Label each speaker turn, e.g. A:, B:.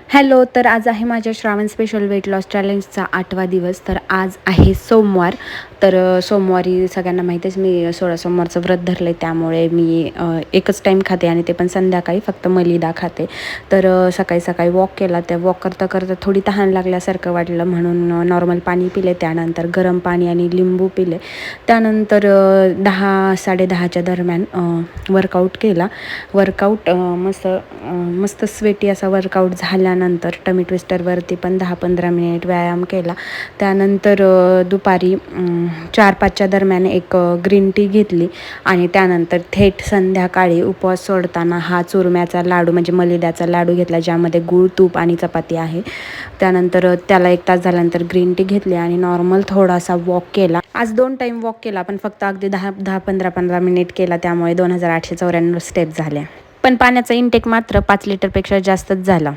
A: Hello, तर आज आहे माझ्या श्रावण स्पेशल वेट लॉस चॅलेंजचा 8वा दिवस. तर आज आहे सोमवार. तर सोमवारी सगळ्यांना माहीतच मी 16 सोमवारचं व्रत धरले, त्यामुळे मी एकच टाईम खाते आणि ते पण संध्याकाळी फक्त मलिदा खाते. तर सकाळी सकाळी वॉक केला. त्या वॉक करता करता थोडी तहान लागल्यासारखं वाटलं, म्हणून नॉर्मल पाणी पिले. त्यानंतर गरम पाणी आणि लिंबू पिले. त्यानंतर 10-10:30च्या दरम्यान वर्कआउट केला. वर्कआउट मस्त स्वेटी असा वर्कआउट झाल्यानंतर टमी ट्विस्टरवरती पण 10-15 मिनिट व्यायाम केला. त्यानंतर दुपारी 4-5च्या दरम्यान एक ग्रीन टी घेतली आणि त्यानंतर थेट संध्याकाळी उपवास सोडताना हा चुरम्याचा लाडू म्हणजे मलिद्याचा लाडू घेतला, ज्यामध्ये गूळ, तूप आणि चपाती आहे. त्यानंतर त्याला 1 तास झाल्यानंतर ग्रीन टी घेतली आणि नॉर्मल थोडासा वॉक केला. आज 2 टाईम वॉक केला, पण फक्त अगदी 10-15 मिनिट केला, त्यामुळे 2894 स्टेप झाल्या. पण पाण्याचा इनटेक मात्र 5 लिटरपेक्षा जास्तच झाला.